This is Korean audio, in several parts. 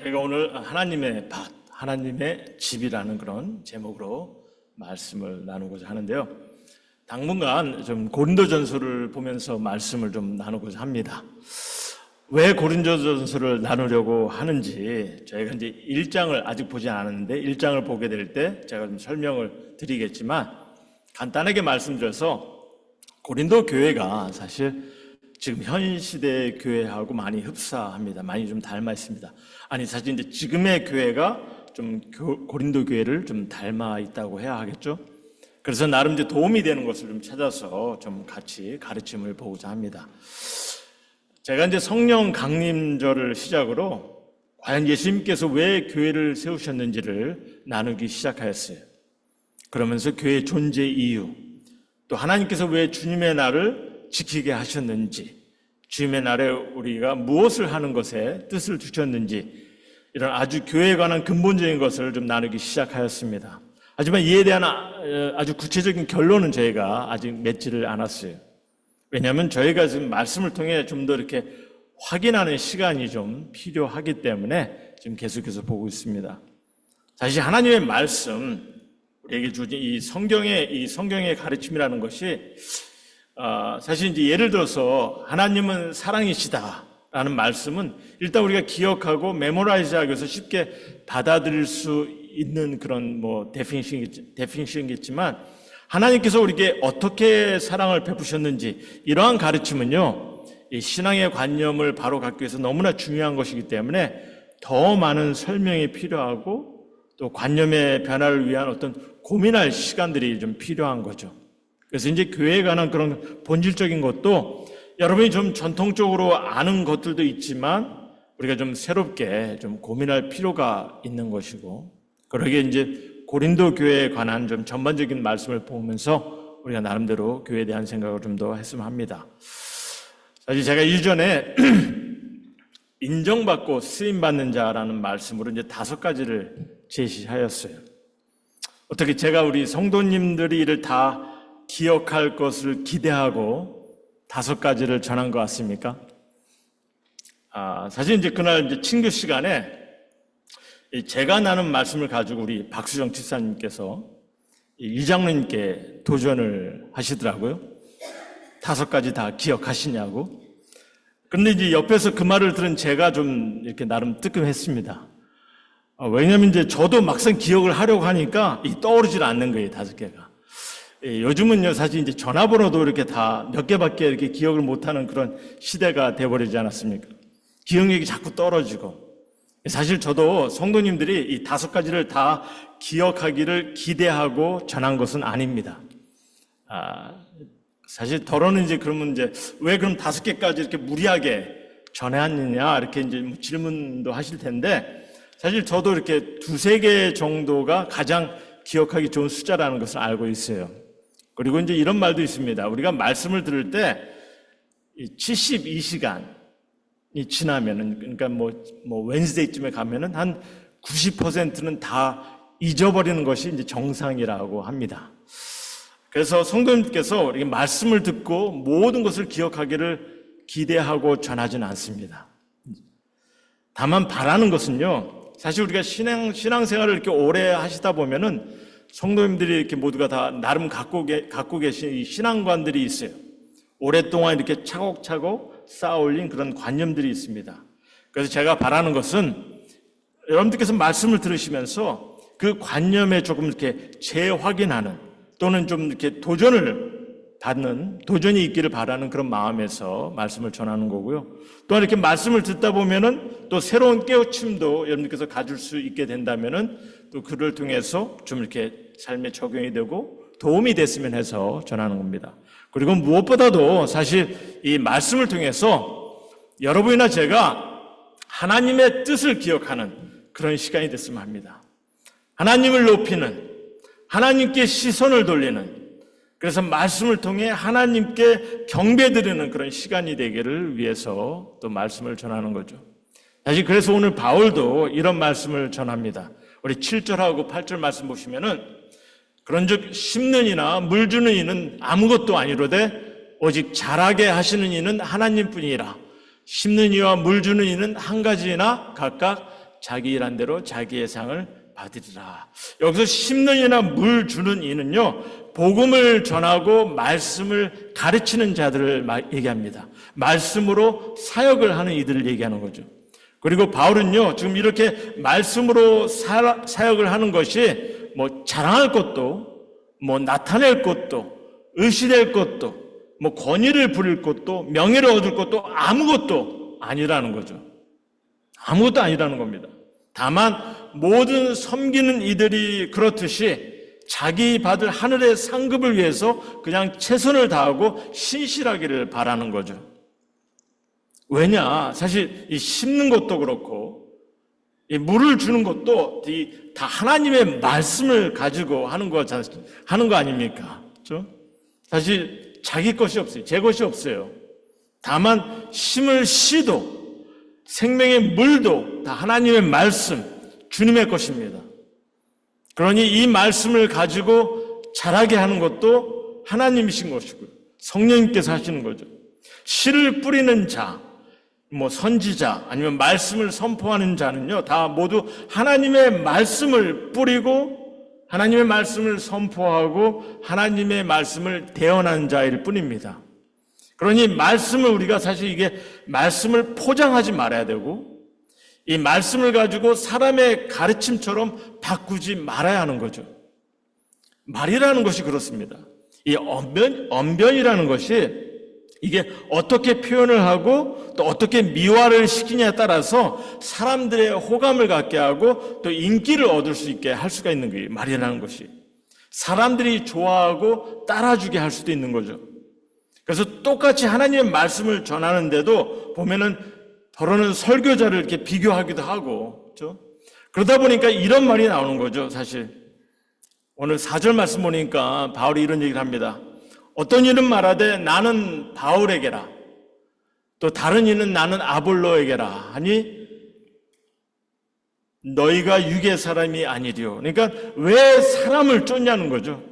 저희가 오늘 하나님의 밭, 하나님의 집이라는 그런 제목으로 말씀을 나누고자 하는데요. 당분간 좀 고린도전서를 보면서 말씀을 좀 나누고자 합니다. 왜 고린도전서를 나누려고 하는지 저희가 이제 1장을 아직 보지 않았는데 1장을 보게 될 때 제가 좀 설명을 드리겠지만 간단하게 말씀드려서 고린도 교회가 사실 지금 현 시대의 교회하고 많이 흡사합니다. 많이 좀 닮아 있습니다. 아니 사실 이제 지금의 교회가 좀 고린도 교회를 좀 닮아 있다고 해야 하겠죠. 그래서 나름 이제 도움이 되는 것을 좀 찾아서 좀 같이 가르침을 보고자 합니다. 제가 이제 성령 강림절을 시작으로 과연 예수님께서 왜 교회를 세우셨는지를 나누기 시작하였어요. 그러면서 교회의 존재 이유, 또 하나님께서 왜 주님의 날을 지키게 하셨는지, 주님의 날에 우리가 무엇을 하는 것에 뜻을 두셨는지, 이런 아주 교회에 관한 근본적인 것을 좀 나누기 시작하였습니다. 하지만 이에 대한 아주 구체적인 결론은 저희가 아직 맺지를 않았어요. 왜냐하면 저희가 지금 말씀을 통해 좀 더 이렇게 확인하는 시간이 좀 필요하기 때문에 지금 계속해서 보고 있습니다. 사실 하나님의 말씀, 우리에게 주신 이 성경의 가르침이라는 것이 사실 이제 예를 들어서 하나님은 사랑이시다라는 말씀은 일단 우리가 기억하고 메모라이즈하기 위해서 쉽게 받아들일 수 있는 그런 데피니션이겠지만 하나님께서 우리에게 어떻게 사랑을 베푸셨는지 이러한 가르침은요, 이 신앙의 관념을 바로 갖기 위해서 너무나 중요한 것이기 때문에 더 많은 설명이 필요하고 또 관념의 변화를 위한 어떤 고민할 시간들이 좀 필요한 거죠. 그래서 이제 교회에 관한 그런 본질적인 것도 여러분이 좀 전통적으로 아는 것들도 있지만 우리가 좀 새롭게 좀 고민할 필요가 있는 것이고, 그러기에 이제 고린도 교회에 관한 좀 전반적인 말씀을 보면서 우리가 나름대로 교회에 대한 생각을 좀 더 했으면 합니다. 사실 제가 이전에 인정받고 쓰임받는 자라는 말씀으로 이제 5가지를 제시하였어요. 어떻게 제가 우리 성도님들이 이를 다 기억할 것을 기대하고 5가지를 전한 것 같습니까? 사실 이제 그날 이제 친교 시간에 제가 나눈 말씀을 가지고 우리 박수정 집사님께서 이장로님께 도전을 하시더라고요. 5가지 다 기억하시냐고. 그런데 이제 옆에서 그 말을 들은 제가 좀 이렇게 나름 뜨끔했습니다. 왜냐면 이제 저도 막상 기억을 하려고 하니까 떠오르질 않는 거예요, 5개가. 요즘은요, 사실 이제 전화번호도 이렇게 다 몇 개밖에 이렇게 기억을 못하는 그런 시대가 돼버리지 않았습니까? 기억력이 자꾸 떨어지고. 사실 저도 성도님들이 이 5가지를 다 기억하기를 기대하고 전한 것은 아닙니다. 사실 더러는 이제 그러면 이제 왜 그럼 5개까지 이렇게 무리하게 전해왔느냐 이렇게 이제 질문도 하실 텐데, 사실 저도 이렇게 2-3개 정도가 가장 기억하기 좋은 숫자라는 것을 알고 있어요. 그리고 이제 이런 말도 있습니다. 우리가 말씀을 들을 때 72시간이 지나면은, 그러니까 웬스데이쯤에 가면은 한 90%는 다 잊어버리는 것이 이제 정상이라고 합니다. 그래서 성도님께서 이렇게 말씀을 듣고 모든 것을 기억하기를 기대하고 전하지는 않습니다. 다만 바라는 것은요, 사실 우리가 신앙생활을 이렇게 오래 하시다 보면은 성도님들이 이렇게 모두가 다 나름 갖고 계신 이 신앙관들이 있어요. 오랫동안 이렇게 차곡차곡 쌓아올린 그런 관념들이 있습니다. 그래서 제가 바라는 것은 여러분들께서 말씀을 들으시면서 그 관념에 조금 이렇게 재확인하는 또는 좀 이렇게 도전이 있기를 바라는 그런 마음에서 말씀을 전하는 거고요. 또한 이렇게 말씀을 듣다 보면은 또 새로운 깨우침도 여러분들께서 가질 수 있게 된다면은 또 그를 통해서 좀 이렇게 삶에 적용이 되고 도움이 됐으면 해서 전하는 겁니다. 그리고 무엇보다도 사실 이 말씀을 통해서 여러분이나 제가 하나님의 뜻을 기억하는 그런 시간이 됐으면 합니다. 하나님을 높이는, 하나님께 시선을 돌리는, 그래서 말씀을 통해 하나님께 경배드리는 그런 시간이 되기를 위해서 또 말씀을 전하는 거죠. 사실 그래서 오늘 바울도 이런 말씀을 전합니다. 우리 7절하고 8절 말씀 보시면은, 그런즉 심는 이나 물 주는 이는 아무것도 아니로되 오직 자라게 하시는 이는 하나님뿐이라. 심는 이와 물 주는 이는 한 가지나 각각 자기 일한 대로 자기의 상을 받으리라. 여기서 심는 이나 물 주는 이는요, 복음을 전하고 말씀을 가르치는 자들을 얘기합니다. 말씀으로 사역을 하는 이들을 얘기하는 거죠. 그리고 바울은요, 지금 이렇게 말씀으로 사역을 하는 것이 뭐 자랑할 것도, 뭐 나타낼 것도, 의시될 것도, 뭐 권위를 부릴 것도, 명예를 얻을 것도 아무것도 아니라는 거죠. 아무것도 아니라는 겁니다. 다만 모든 섬기는 이들이 그렇듯이 자기 받을 하늘의 상급을 위해서 그냥 최선을 다하고 신실하기를 바라는 거죠. 왜냐? 사실 이 심는 것도 그렇고 이 물을 주는 것도 다 하나님의 말씀을 가지고 하는 거 아닙니까? 그렇죠? 사실 자기 것이 없어요. 제 것이 없어요. 다만 심을 씨도 생명의 물도 다 하나님의 말씀, 주님의 것입니다. 그러니 이 말씀을 가지고 자라게 하는 것도 하나님이신 것이고요. 성령님께서 하시는 거죠. 씨를 뿌리는 자, 뭐 선지자 아니면 말씀을 선포하는 자는요, 다 모두 하나님의 말씀을 뿌리고 하나님의 말씀을 선포하고 하나님의 말씀을 대언하는 자일 뿐입니다. 그러니 말씀을 우리가 사실 이게 말씀을 포장하지 말아야 되고 이 말씀을 가지고 사람의 가르침처럼 바꾸지 말아야 하는 거죠. 말이라는 것이 그렇습니다. 이 언변이라는 것이 이게 어떻게 표현을 하고 또 어떻게 미화를 시키냐에 따라서 사람들의 호감을 갖게 하고 또 인기를 얻을 수 있게 할 수가 있는 거예요. 말이라는 것이. 사람들이 좋아하고 따라주게 할 수도 있는 거죠. 그래서 똑같이 하나님의 말씀을 전하는데도 보면은 더러는 설교자를 이렇게 비교하기도 하고, 그렇죠? 그러다 보니까 이런 말이 나오는 거죠, 사실. 오늘 4절 말씀 보니까 바울이 이런 얘기를 합니다. 어떤 이는 말하되 나는 바울에게라, 또 다른 이는 나는 아볼로에게라 하니 너희가 육의 사람이 아니리요. 그러니까 왜 사람을 쫓냐는 거죠.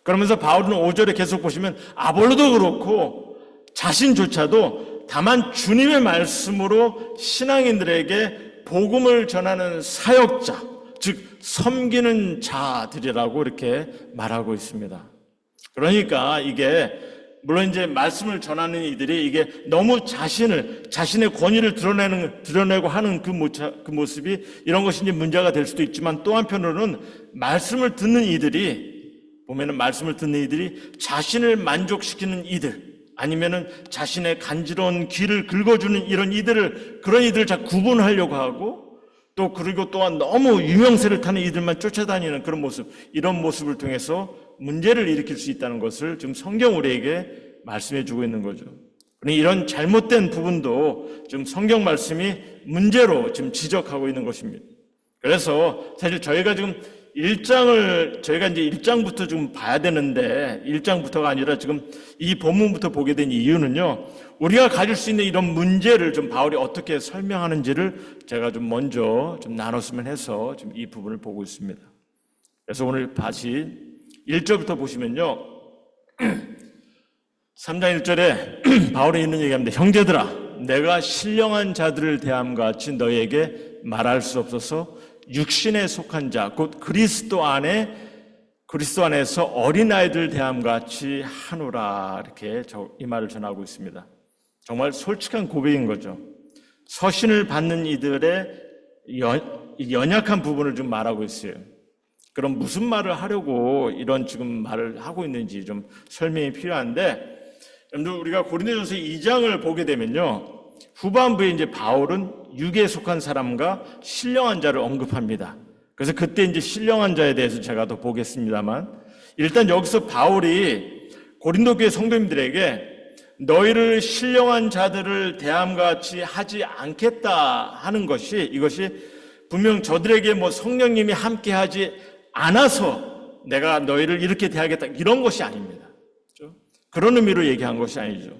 그러면서 바울은 5절에 계속 보시면 아볼로도 그렇고 자신조차도 다만 주님의 말씀으로 신앙인들에게 복음을 전하는 사역자, 즉 섬기는 자들이라고 이렇게 말하고 있습니다. 그러니까 이게 물론 이제 말씀을 전하는 이들이 이게 너무 자신의 권위를 드러내고 하는 그 모습이 이런 것이 이제 문제가 될 수도 있지만 또 한편으로는 말씀을 듣는 이들이 자신을 만족시키는 이들 아니면은 자신의 간지러운 귀를 긁어주는 그런 이들을 잘 구분하려고 하고 또 그리고 또한 너무 유명세를 타는 이들만 쫓아다니는 그런 모습, 이런 모습을 통해서 문제를 일으킬 수 있다는 것을 지금 성경 우리에게 말씀해 주고 있는 거죠. 그러니 이런 잘못된 부분도 지금 성경 말씀이 문제로 지금 지적하고 있는 것입니다. 그래서 사실 저희가 지금 저희가 이제 1장부터 좀 봐야 되는데 1장부터가 아니라 지금 이 본문부터 보게 된 이유는요, 우리가 가질 수 있는 이런 문제를 좀 바울이 어떻게 설명하는지를 제가 좀 먼저 좀 나눴으면 해서 지금 이 부분을 보고 있습니다. 그래서 오늘 다시 1절부터 보시면요, 3장 1절에 바울이 있는 얘기합니다. 형제들아, 내가 신령한 자들을 대함과 같이 너희에게 말할 수 없어서 육신에 속한 자, 곧 그리스도 안에서 어린아이들 대함과 같이 하노라, 이렇게 이 말을 전하고 있습니다. 정말 솔직한 고백인 거죠. 서신을 받는 이들의 연약한 부분을 좀 말하고 있어요. 그럼 무슨 말을 하려고 이런 지금 말을 하고 있는지 좀 설명이 필요한데, 여러분들 우리가 고린도전서 2장을 보게 되면요, 후반부에 이제 바울은 육에 속한 사람과 신령한 자를 언급합니다. 그래서 그때 이제 신령한 자에 대해서 제가 더 보겠습니다만, 일단 여기서 바울이 고린도 교회 성도님들에게 너희를 신령한 자들을 대함과 같이 하지 않겠다 하는 이것이 분명 저들에게 뭐 성령님이 함께 하지 않아서 내가 너희를 이렇게 대하겠다 이런 것이 아닙니다. 그렇죠? 그런 의미로 얘기한 것이 아니죠.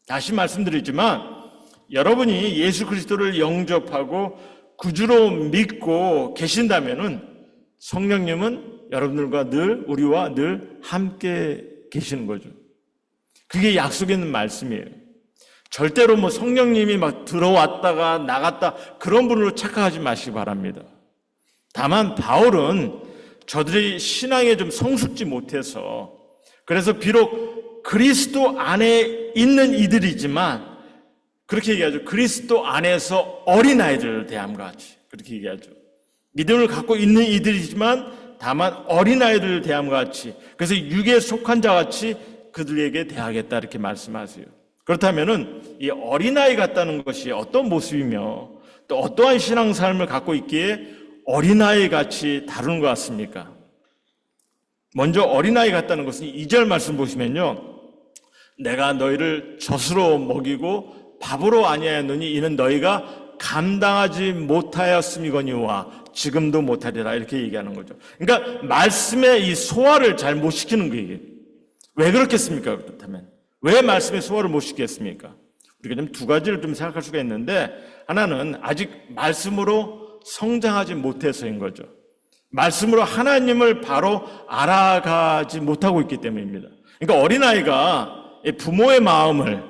다시 말씀드리지만 여러분이 예수 그리스도를 영접하고 구주로 믿고 계신다면은 성령님은 여러분들과 우리와 늘 함께 계시는 거죠. 그게 약속에 있는 말씀이에요. 절대로 뭐 성령님이 막 들어왔다가 나갔다 그런 분으로 착각하지 마시기 바랍니다. 다만 바울은 저들이 신앙에 좀 성숙지 못해서, 그래서 비록 그리스도 안에 있는 이들이지만 그렇게 얘기하죠. 그리스도 안에서 어린아이들을 대함과 같이 그렇게 얘기하죠. 믿음을 갖고 있는 이들이지만 다만 어린아이들을 대함과 같이, 그래서 육에 속한 자 같이 그들에게 대하겠다 이렇게 말씀하세요. 그렇다면은 이 어린아이 같다는 것이 어떤 모습이며 또 어떠한 신앙 삶을 갖고 있기에 어린아이 같이 다루는 것 같습니까? 먼저 어린아이 같다는 것은 2절 말씀 보시면요, 내가 너희를 젖으로 먹이고 밥으로 아니하였노니 이는 너희가 감당하지 못하였음이거니와 지금도 못하리라 이렇게 얘기하는 거죠. 그러니까 말씀의 이 소화를 잘 못 시키는 거예요. 왜 그렇겠습니까? 그렇다면 왜 말씀의 소화를 못 시켰습니까? 우리가 좀 두 가지를 좀 생각할 수가 있는데, 하나는 아직 말씀으로 성장하지 못해서인 거죠. 말씀으로 하나님을 바로 알아가지 못하고 있기 때문입니다. 그러니까 어린아이가 부모의 마음을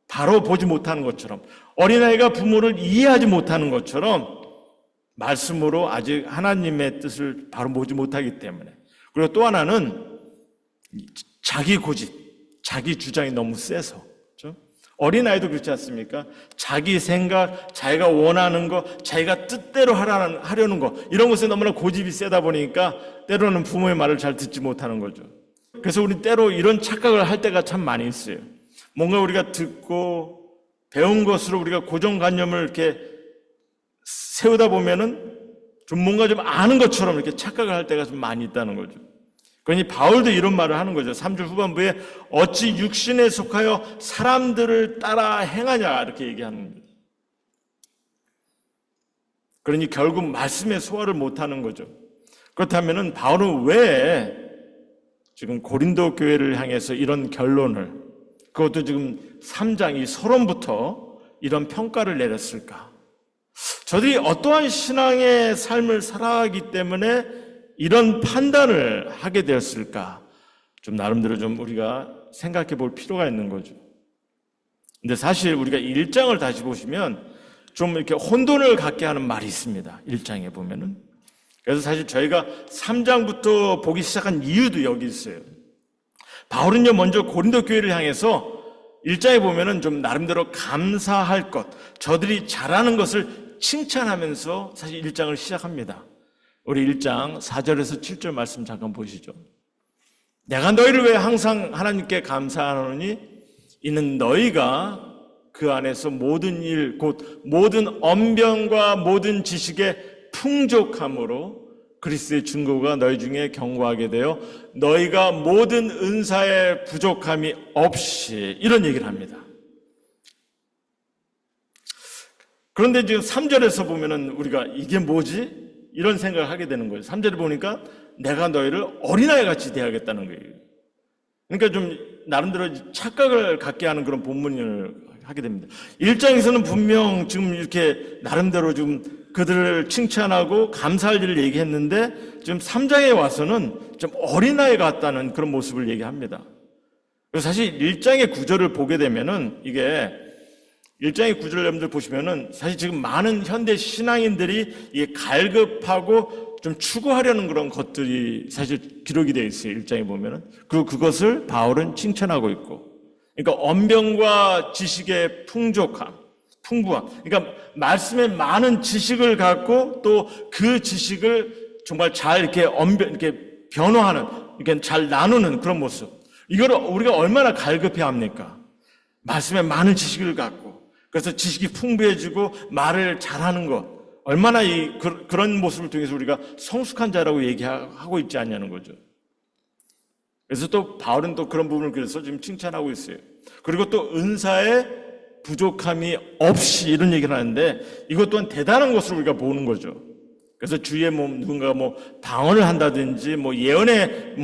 바로 보지 못하는 것처럼, 어린아이가 부모를 이해하지 못하는 것처럼 말씀으로 아직 하나님의 뜻을 바로 보지 못하기 때문에, 그리고 또 하나는 자기 고집, 자기 주장이 너무 세서, 그렇죠? 어린아이도 그렇지 않습니까? 자기 생각, 자기가 원하는 거, 자기가 뜻대로 하려는 거, 이런 것에 너무나 고집이 세다 보니까 때로는 부모의 말을 잘 듣지 못하는 거죠. 그래서 우리 때로 이런 착각을 할 때가 참 많이 있어요. 뭔가 우리가 듣고 배운 것으로 우리가 고정관념을 이렇게 세우다 보면은 좀 뭔가 좀 아는 것처럼 이렇게 착각을 할 때가 좀 많이 있다는 거죠. 그러니 바울도 이런 말을 하는 거죠. 3절 후반부에 어찌 육신에 속하여 사람들을 따라 행하냐 이렇게 얘기하는 거죠. 그러니 결국 말씀의 소화를 못하는 거죠. 그렇다면은 바울은 왜 지금 고린도 교회를 향해서 이런 결론을, 그것도 지금 3장 이 서론부터 이런 평가를 내렸을까? 저들이 어떠한 신앙의 삶을 살아가기 때문에 이런 판단을 하게 되었을까? 좀 나름대로 좀 우리가 생각해 볼 필요가 있는 거죠. 근데 사실 우리가 1장을 다시 보시면 좀 이렇게 혼돈을 갖게 하는 말이 있습니다. 1장에 보면은. 그래서 사실 저희가 3장부터 보기 시작한 이유도 여기 있어요. 바울은요, 먼저 고린도 교회를 향해서 1장에 보면은 좀 나름대로 감사할 것, 저들이 잘하는 것을 칭찬하면서 사실 1장을 시작합니다. 우리 1장 4절에서 7절 말씀 잠깐 보시죠. 내가 너희를 왜 항상 하나님께 감사하노니 이는 너희가 그 안에서 모든 일 곧 모든 언변과 모든 지식의 풍족함으로 그리스도의 증거가 너희 중에 견고하게 되어 너희가 모든 은사의 부족함이 없이, 이런 얘기를 합니다. 그런데 지금 3절에서 보면은 우리가 이게 뭐지? 이런 생각을 하게 되는 거예요. 3절에 보니까 내가 너희를 어린아이 같이 대하겠다는 거예요. 그러니까 좀 나름대로 착각을 갖게 하는 그런 본문을 하게 됩니다. 1장에서는 분명 지금 이렇게 나름대로 좀 그들을 칭찬하고 감사할 일을 얘기했는데 지금 3장에 와서는 좀 어린아이 같다는 그런 모습을 얘기합니다. 그래서 사실 1장의 구절을 보게 되면은 이게 1장의 구절 여러분들 보시면은 사실 지금 많은 현대 신앙인들이 이게 갈급하고 좀 추구하려는 그런 것들이 사실 기록이 되어 있어요. 1장에 보면은. 그리고 그것을 바울은 칭찬하고 있고. 그러니까 언변과 지식의 풍족함, 풍부함. 그러니까 말씀에 많은 지식을 갖고 또 그 지식을 정말 잘 이렇게 이렇게 변화하는, 이렇게 잘 나누는 그런 모습. 이걸 우리가 얼마나 갈급해 합니까? 말씀에 많은 지식을 갖고. 그래서 지식이 풍부해지고 말을 잘하는 것, 얼마나 그런 모습을 통해서 우리가 성숙한 자라고 얘기하고 있지 않냐는 거죠. 그래서 또 바울은 또 그런 부분을 그래서 지금 칭찬하고 있어요. 그리고 또 은사의 부족함이 없이, 이런 얘기를 하는데 이것 또한 대단한 것으로 우리가 보는 거죠. 그래서 주위에 누군가 방언을 한다든지 예언의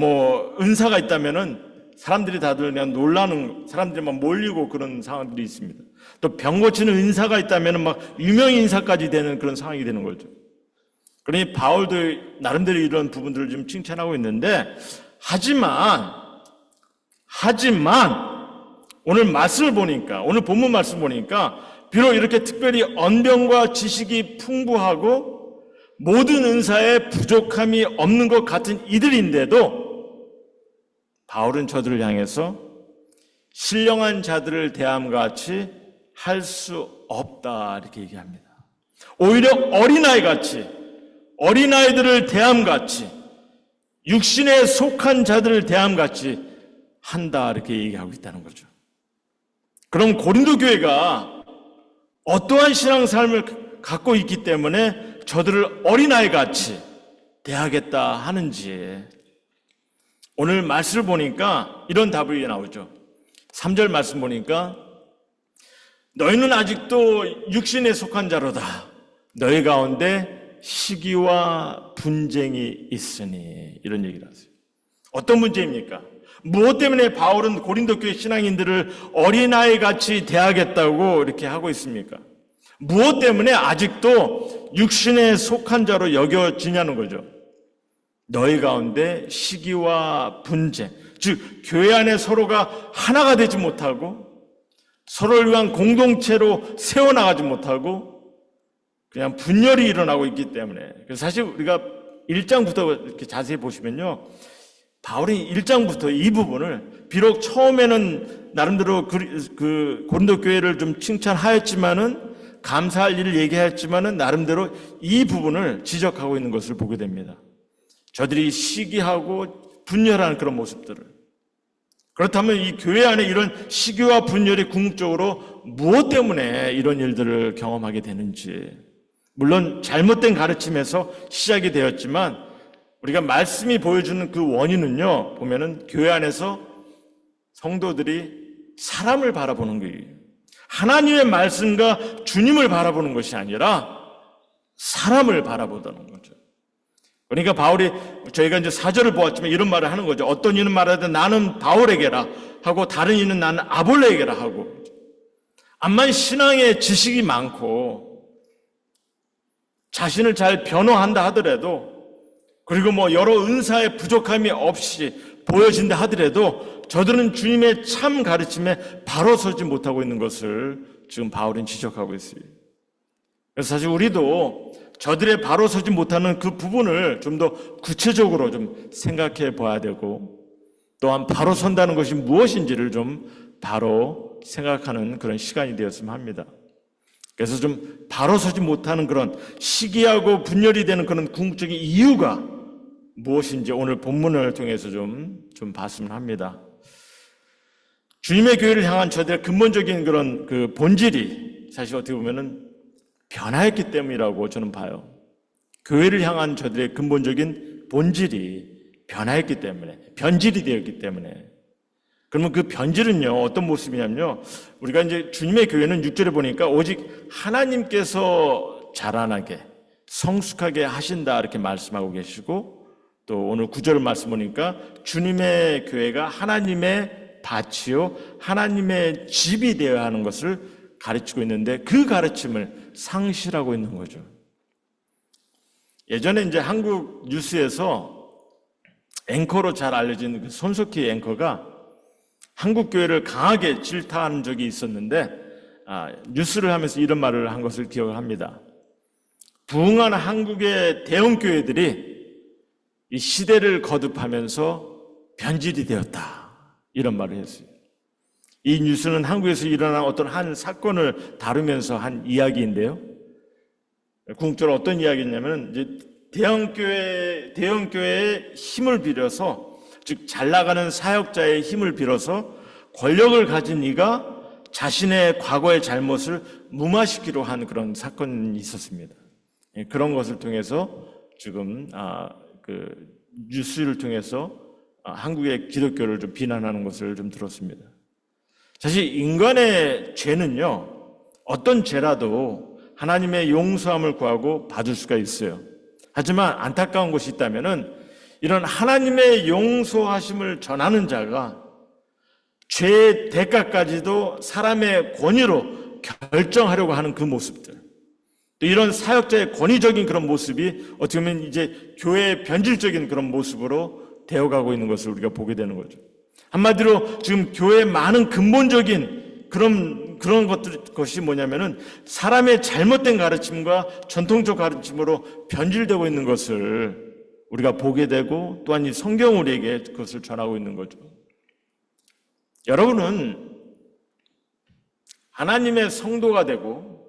은사가 있다면은 사람들이 다들 그냥 놀라는, 사람들이 막 몰리고 그런 상황들이 있습니다. 또 병 고치는 은사가 있다면 막 유명 인사까지 되는 그런 상황이 되는 거죠. 그러니 바울도 나름대로 이런 부분들을 좀 칭찬하고 있는데, 하지만 오늘 말씀을 보니까, 오늘 본문 말씀 보니까 비록 이렇게 특별히 언변과 지식이 풍부하고 모든 은사에 부족함이 없는 것 같은 이들인데도 바울은 저들을 향해서 신령한 자들을 대함과 같이 할 수 없다 이렇게 얘기합니다. 오히려 어린아이들을 대함같이 육신에 속한 자들을 대함같이 한다 이렇게 얘기하고 있다는 거죠. 그럼 고린도 교회가 어떠한 신앙 삶을 갖고 있기 때문에 저들을 어린아이같이 대하겠다 하는지 오늘 말씀을 보니까 이런 답이 나오죠. 3절 말씀 보니까 너희는 아직도 육신에 속한 자로다. 너희 가운데 시기와 분쟁이 있으니 이런 얘기를 하세요. 어떤 문제입니까? 무엇 때문에 바울은 고린도 교회 신앙인들을 어린아이같이 대하겠다고 이렇게 하고 있습니까? 무엇 때문에 아직도 육신에 속한 자로 여겨지냐는 거죠. 너희 가운데 시기와 분쟁, 즉 교회 안에 서로가 하나가 되지 못하고 서로를 위한 공동체로 세워나가지 못하고 그냥 분열이 일어나고 있기 때문에, 사실 우리가 1장부터 이렇게 자세히 보시면요, 바울이 1장부터 이 부분을 비록 처음에는 나름대로 그 고린도 교회를 좀 칭찬하였지만은 감사할 일을 얘기했지만은 나름대로 이 부분을 지적하고 있는 것을 보게 됩니다. 저들이 시기하고 분열하는 그런 모습들을. 그렇다면 이 교회 안에 이런 시기와 분열이 궁극적으로 무엇 때문에 이런 일들을 경험하게 되는지, 물론 잘못된 가르침에서 시작이 되었지만 우리가 말씀이 보여주는 그 원인은요, 보면은 교회 안에서 성도들이 사람을 바라보는 거예요. 하나님의 말씀과 주님을 바라보는 것이 아니라 사람을 바라보다는 거죠. 그러니까 바울이, 저희가 이제 4절을 보았지만 이런 말을 하는 거죠. 어떤 이는 말하되 나는 바울에게라 하고 다른 이는 나는 아볼레에게라 하고, 암만 신앙의 지식이 많고 자신을 잘 변호한다 하더라도, 그리고 뭐 여러 은사의 부족함이 없이 보여진다 하더라도 저들은 주님의 참 가르침에 바로 서지 못하고 있는 것을 지금 바울은 지적하고 있어요. 그래서 사실 우리도 저들의 바로 서지 못하는 그 부분을 좀 더 구체적으로 좀 생각해 봐야 되고, 또한 바로 선다는 것이 무엇인지를 좀 바로 생각하는 그런 시간이 되었으면 합니다. 그래서 좀 바로 서지 못하는 그런 시기하고 분열이 되는 그런 궁극적인 이유가 무엇인지 오늘 본문을 통해서 좀 봤으면 합니다. 주님의 교회를 향한 저들의 근본적인 그런 그 본질이 사실 어떻게 보면은 변화했기 때문이라고 저는 봐요. 교회를 향한 저들의 근본적인 본질이 변화했기 때문에, 변질이 되었기 때문에. 그러면 그 변질은요, 어떤 모습이냐면요, 우리가 이제 주님의 교회는 6절에 보니까 오직 하나님께서 자라나게, 성숙하게 하신다 이렇게 말씀하고 계시고, 또 오늘 9절 말씀 보니까 주님의 교회가 하나님의 밭이요 하나님의 집이 되어야 하는 것을 가르치고 있는데 그 가르침을 상실하고 있는 거죠. 예전에 이제 한국 뉴스에서 앵커로 잘 알려진 그 손석희 앵커가 한국 교회를 강하게 질타한 적이 있었는데, 뉴스를 하면서 이런 말을 한 것을 기억을 합니다. 부흥한 한국의 대형 교회들이 이 시대를 거듭하면서 변질이 되었다, 이런 말을 했어요. 이 뉴스는 한국에서 일어난 어떤 한 사건을 다루면서 한 이야기인데요. 궁극적으로 어떤 이야기냐면, 이제 대형 교회의 힘을 빌어서, 즉 잘 나가는 사역자의 힘을 빌어서 권력을 가진 이가 자신의 과거의 잘못을 무마시키려 한 그런 사건이 있었습니다. 그런 것을 통해서 지금 그 뉴스를 통해서 한국의 기독교를 좀 비난하는 것을 좀 들었습니다. 사실 인간의 죄는요, 어떤 죄라도 하나님의 용서함을 구하고 받을 수가 있어요. 하지만 안타까운 것이 있다면은 이런 하나님의 용서하심을 전하는 자가 죄의 대가까지도 사람의 권위로 결정하려고 하는 그 모습들, 또 이런 사역자의 권위적인 그런 모습이 어떻게 보면 이제 교회의 변질적인 그런 모습으로 되어가고 있는 것을 우리가 보게 되는 거죠. 한마디로 지금 교회의 많은 근본적인 그런 것이 뭐냐면은 사람의 잘못된 가르침과 전통적 가르침으로 변질되고 있는 것을 우리가 보게 되고 또한 이 성경 우리에게 그것을 전하고 있는 거죠. 여러분은 하나님의 성도가 되고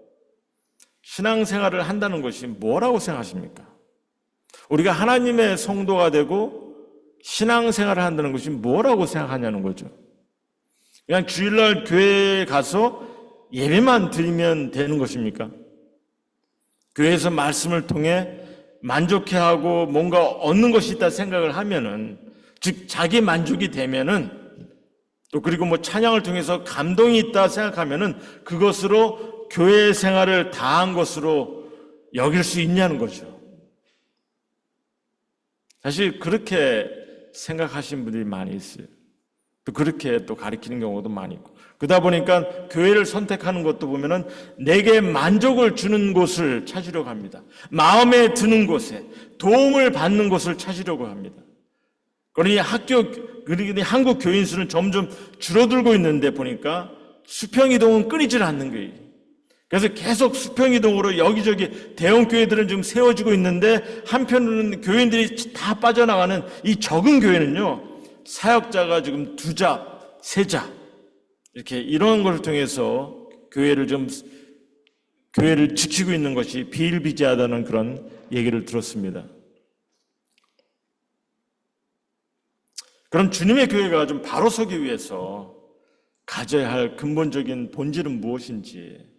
신앙생활을 한다는 것이 뭐라고 생각하십니까? 우리가 하나님의 성도가 되고 신앙생활을 한다는 것이 뭐라고 생각하냐는 거죠. 그냥 주일날 교회에 가서 예배만 드리면 되는 것입니까? 교회에서 말씀을 통해 만족해하고 뭔가 얻는 것이 있다 생각을 하면은, 즉 자기 만족이 되면은, 또 그리고 뭐 찬양을 통해서 감동이 있다 생각하면은 그것으로 교회 생활을 다한 것으로 여길 수 있냐는 거죠. 사실 그렇게 생각하시는 분들이 많이 있어요. 또 그렇게 또 가르치는 경우도 많이 있고, 그러다 보니까 교회를 선택하는 것도 보면은 내게 만족을 주는 곳을 찾으려고 합니다. 마음에 드는 곳에 도움을 받는 곳을 찾으려고 합니다. 그러니 한국 교인 수는 점점 줄어들고 있는데 보니까 수평이동은 끊이질 않는 거예요. 그래서 계속 수평이동으로 여기저기 대형 교회들은 지금 세워지고 있는데, 한편으로는 교인들이 다 빠져나가는 이 적은 교회는요, 사역자가 지금 2자, 3자 이렇게 이런 것을 통해서 교회를 지키고 있는 것이 비일비재하다는 그런 얘기를 들었습니다. 그럼 주님의 교회가 좀 바로 서기 위해서 가져야 할 근본적인 본질은 무엇인지,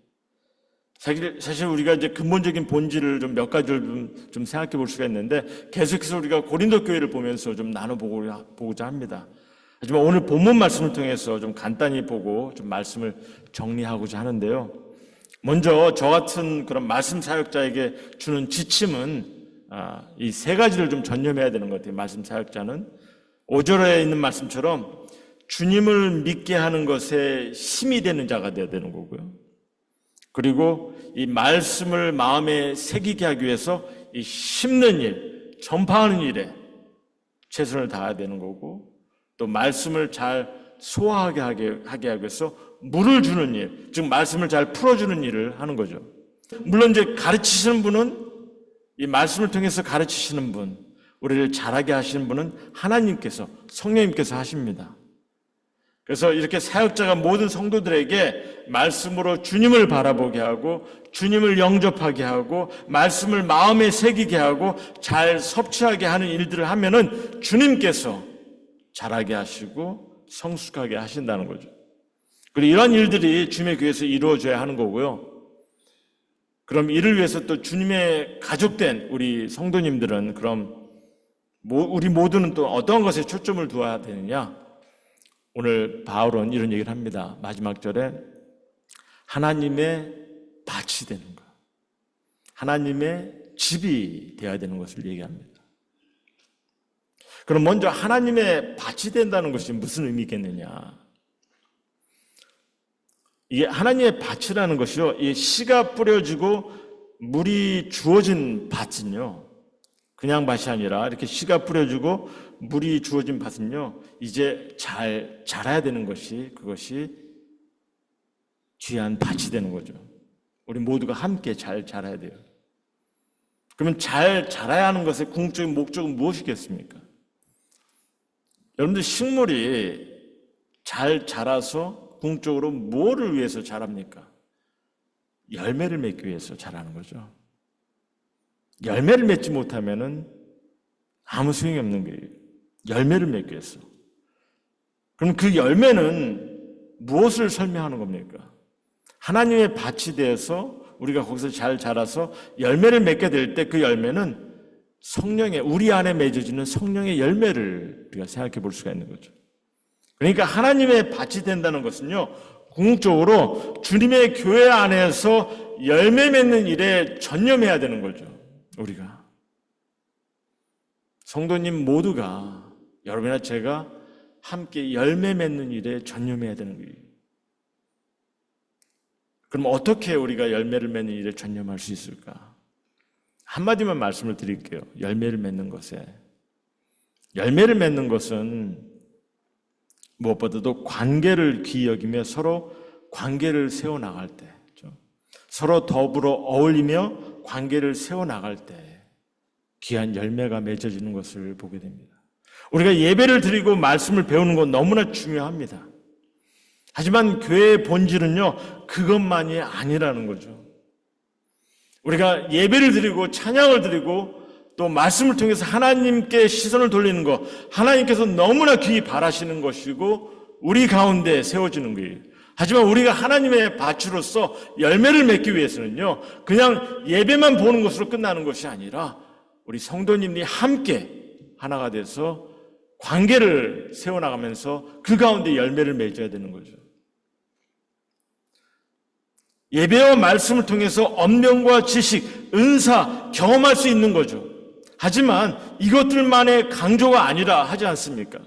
사실 우리가 이제 근본적인 본질을 좀 몇 가지를 좀 생각해 볼 수가 있는데, 계속해서 우리가 고린도 교회를 보면서 좀 나눠보고자 합니다. 하지만 오늘 본문 말씀을 통해서 좀 간단히 보고 좀 말씀을 정리하고자 하는데요. 먼저 저 같은 그런 말씀 사역자에게 주는 지침은 이 3가지를 좀 전념해야 되는 것 같아요. 말씀 사역자는 5절에 있는 말씀처럼 주님을 믿게 하는 것에 힘이 되는 자가 되어야 되는 거고요. 그리고 이 말씀을 마음에 새기게 하기 위해서 이 심는 일, 전파하는 일에 최선을 다해야 되는 거고, 또 말씀을 잘 소화하게 하기 위해서 물을 주는 일, 즉 말씀을 잘 풀어주는 일을 하는 거죠. 물론 이제 가르치시는 분은, 이 말씀을 통해서 가르치시는 분, 우리를 잘하게 하시는 분은 하나님께서, 성령님께서 하십니다. 그래서 이렇게 사역자가 모든 성도들에게 말씀으로 주님을 바라보게 하고, 주님을 영접하게 하고, 말씀을 마음에 새기게 하고, 잘 섭취하게 하는 일들을 하면은 주님께서 잘하게 하시고 성숙하게 하신다는 거죠. 그리고 이런 일들이 주님의 교회에서 이루어져야 하는 거고요. 그럼 이를 위해서 또 주님의 가족된 우리 성도님들은 그럼 우리 모두는 또 어떤 것에 초점을 두어야 되느냐? 오늘 바울은 이런 얘기를 합니다. 마지막 절에 하나님의 밭이 되는 것, 하나님의 집이 되어야 되는 것을 얘기합니다. 그럼 먼저 하나님의 밭이 된다는 것이 무슨 의미겠느냐? 이게 하나님의 밭이라는 것이요, 이 씨가 뿌려지고 물이 주어진 밭은요, 그냥 밭이 아니라 이렇게 씨가 뿌려지고 물이 주어진 밭은요, 이제 잘 자라야 되는 것이, 그것이 귀한 밭이 되는 거죠. 우리 모두가 함께 잘 자라야 돼요. 그러면 잘 자라야 하는 것의 궁극적인 목적은 무엇이겠습니까? 여러분들, 식물이 잘 자라서 궁극적으로 뭐를 위해서 자랍니까? 열매를 맺기 위해서 자라는 거죠. 열매를 맺지 못하면은 아무 소용이 없는 거예요. 열매를 맺기 위해서. 그럼 그 열매는 무엇을 설명하는 겁니까? 하나님의 밭이 되어서 우리가 거기서 잘 자라서 열매를 맺게 될 때 그 열매는 성령의, 우리 안에 맺어지는 성령의 열매를 우리가 생각해 볼 수가 있는 거죠. 그러니까 하나님의 밭이 된다는 것은요, 궁극적으로 주님의 교회 안에서 열매 맺는 일에 전념해야 되는 거죠. 우리가 성도님 모두가, 여러분이나 제가 함께 열매 맺는 일에 전념해야 되는 거예요. 그럼 어떻게 우리가 열매를 맺는 일에 전념할 수 있을까? 한마디만 말씀을 드릴게요. 열매를 맺는 것에, 열매를 맺는 것은 무엇보다도 관계를 귀히 여기며 서로 관계를 세워나갈 때, 서로 더불어 어울리며 관계를 세워나갈 때 귀한 열매가 맺어지는 것을 보게 됩니다. 우리가 예배를 드리고 말씀을 배우는 건 너무나 중요합니다. 하지만 교회의 본질은요, 그것만이 아니라는 거죠. 우리가 예배를 드리고 찬양을 드리고 또 말씀을 통해서 하나님께 시선을 돌리는 것, 하나님께서 너무나 귀히 바라시는 것이고 우리 가운데 세워지는 거예요. 하지만 우리가 하나님의 밭으로서 열매를 맺기 위해서는요, 그냥 예배만 보는 것으로 끝나는 것이 아니라 우리 성도님들이 함께 하나가 돼서 관계를 세워나가면서 그 가운데 열매를 맺어야 되는 거죠. 예배와 말씀을 통해서 언명과 지식, 은사 경험할 수 있는 거죠. 하지만 이것들만의 강조가 아니라 하지 않습니까?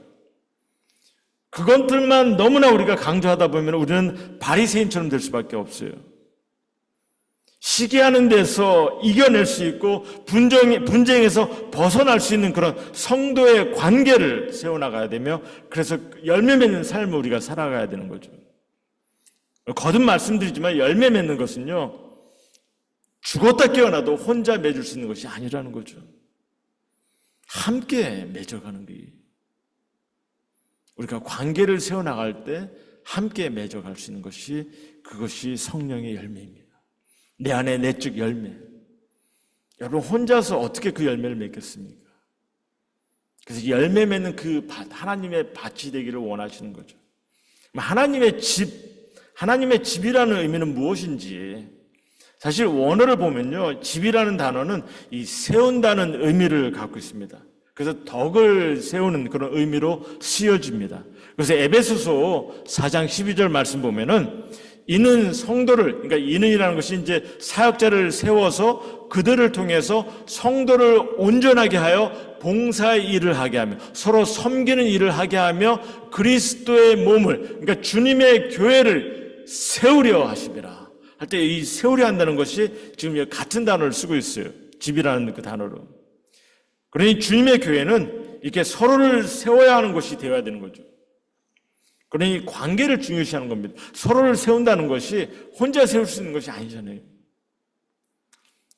그것들만 너무나 우리가 강조하다 보면 우리는 바리새인처럼 될 수밖에 없어요. 시기하는 데서 이겨낼 수 있고 분쟁에서 벗어날 수 있는 그런 성도의 관계를 세워나가야 되며, 그래서 열매 맺는 삶을 우리가 살아가야 되는 거죠. 거듭 말씀드리지만 열매 맺는 것은요, 죽었다 깨어나도 혼자 맺을 수 있는 것이 아니라는 거죠. 함께 맺어가는 게, 우리가 관계를 세워나갈 때 함께 맺어갈 수 있는 것이, 그것이 성령의 열매입니다. 내 안에 내적 열매. 여러분 혼자서 어떻게 그 열매를 맺겠습니까? 그래서 열매 맺는 그 밭, 하나님의 밭이 되기를 원하시는 거죠. 하나님의 집이라는 의미는 무엇인지, 사실 원어를 보면요, 집이라는 단어는 이 세운다는 의미를 갖고 있습니다. 그래서 덕을 세우는 그런 의미로 쓰여집니다. 그래서 에베소서 4장 12절 말씀 보면은, 이는 성도를, 그러니까 이는이라는 것이 이제 사역자를 세워서 그들을 통해서 성도를 온전하게 하여 봉사의 일을 하게 하며 서로 섬기는 일을 하게 하며 그리스도의 몸을, 그러니까 주님의 교회를 세우려 하심이라 할 때, 이 세우려 한다는 것이 지금 같은 단어를 쓰고 있어요. 집이라는 그 단어로. 그러니 주님의 교회는 이렇게 서로를 세워야 하는 것이 되어야 되는 거죠. 그러니 관계를 중요시하는 겁니다. 서로를 세운다는 것이 혼자 세울 수 있는 것이 아니잖아요.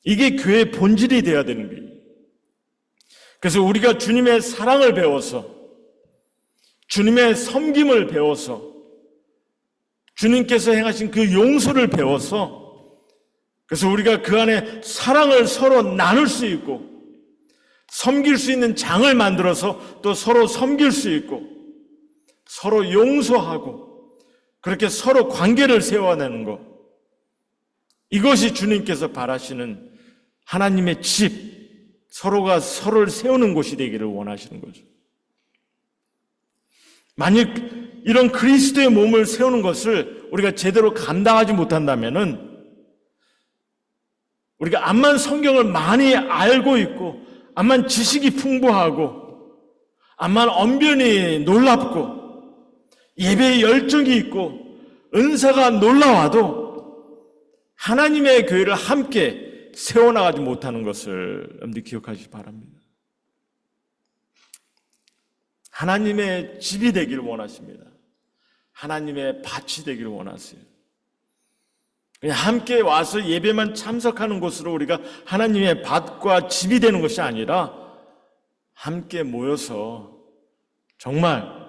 이게 교회의 본질이 되어야 되는 거예요. 그래서 우리가 주님의 사랑을 배워서, 주님의 섬김을 배워서, 주님께서 행하신 그 용서를 배워서, 그래서 우리가 그 안에 사랑을 서로 나눌 수 있고 섬길 수 있는 장을 만들어서 또 서로 섬길 수 있고 서로 용서하고 그렇게 서로 관계를 세워내는 것, 이것이 주님께서 바라시는 하나님의 집, 서로가 서로를 세우는 곳이 되기를 원하시는 거죠. 만약 이런 그리스도의 몸을 세우는 것을 우리가 제대로 감당하지 못한다면은, 우리가 암만 성경을 많이 알고 있고 암만 지식이 풍부하고 암만 언변이 놀랍고 예배에 열정이 있고 은사가 놀라워도 하나님의 교회를 함께 세워나가지 못하는 것을 여러분들이 기억하시기 바랍니다. 하나님의 집이 되기를 원하십니다. 하나님의 밭이 되기를 원하세요. 그냥 함께 와서 예배만 참석하는 곳으로 우리가 하나님의 밭과 집이 되는 것이 아니라 함께 모여서 정말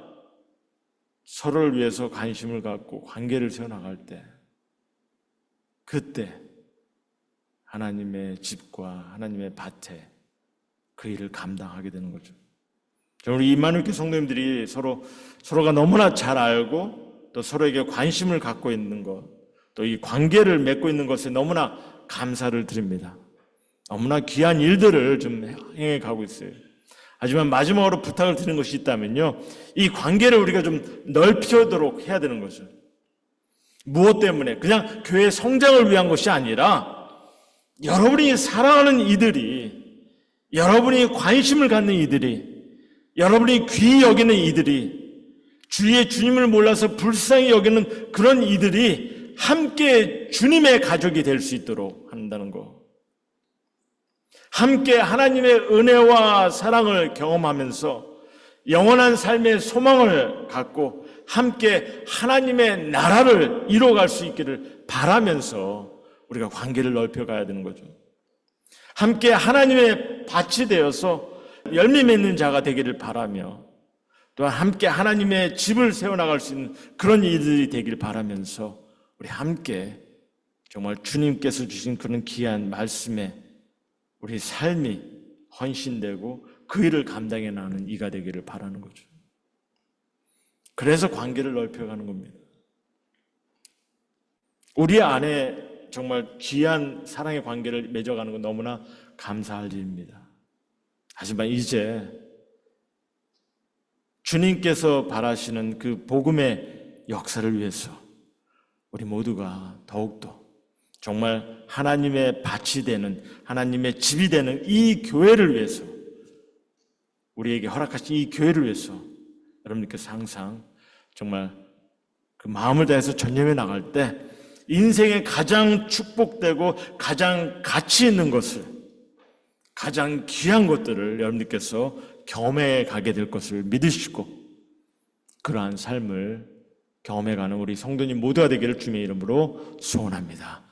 서로를 위해서 관심을 갖고 관계를 세워나갈 때, 그때 하나님의 집과 하나님의 밭에 그 일을 감당하게 되는 거죠. 우리 임마누엘 성도님들이 서로가 너무나 잘 알고 또 서로에게 관심을 갖고 있는 것, 또 이 관계를 맺고 있는 것에 너무나 감사를 드립니다. 너무나 귀한 일들을 좀 행해 가고 있어요. 하지만 마지막으로 부탁을 드리는 것이 있다면요, 이 관계를 우리가 좀 넓혀도록 해야 되는 거죠. 무엇 때문에? 그냥 교회 성장을 위한 것이 아니라 여러분이 사랑하는 이들이, 여러분이 관심을 갖는 이들이, 여러분이 귀히 여기는 이들이, 주위에 주님을 몰라서 불쌍히 여기는 그런 이들이 함께 주님의 가족이 될 수 있도록 한다는 것, 함께 하나님의 은혜와 사랑을 경험하면서 영원한 삶의 소망을 갖고 함께 하나님의 나라를 이루어갈 수 있기를 바라면서 우리가 관계를 넓혀가야 되는 거죠. 함께 하나님의 밭이 되어서 열매 맺는 자가 되기를 바라며, 또한 함께 하나님의 집을 세워나갈 수 있는 그런 일들이 되길 바라면서 우리 함께 정말 주님께서 주신 그런 귀한 말씀에 우리 삶이 헌신되고 그 일을 감당해 나가는 이가 되기를 바라는 거죠. 그래서 관계를 넓혀가는 겁니다. 우리 안에 정말 귀한 사랑의 관계를 맺어가는 건 너무나 감사할 일입니다. 하지만 이제 주님께서 바라시는 그 복음의 역사를 위해서 우리 모두가 더욱더 정말 하나님의 밭이 되는, 하나님의 집이 되는 이 교회를 위해서, 우리에게 허락하신 이 교회를 위해서 여러분께서 항상 정말 그 마음을 다해서 전념해 나갈 때 인생의 가장 축복되고 가장 가치 있는 것을, 가장 귀한 것들을 여러분들께서 경험해 가게 될 것을 믿으시고 그러한 삶을 경험해 가는 우리 성도님 모두가 되기를 주님의 이름으로 소원합니다.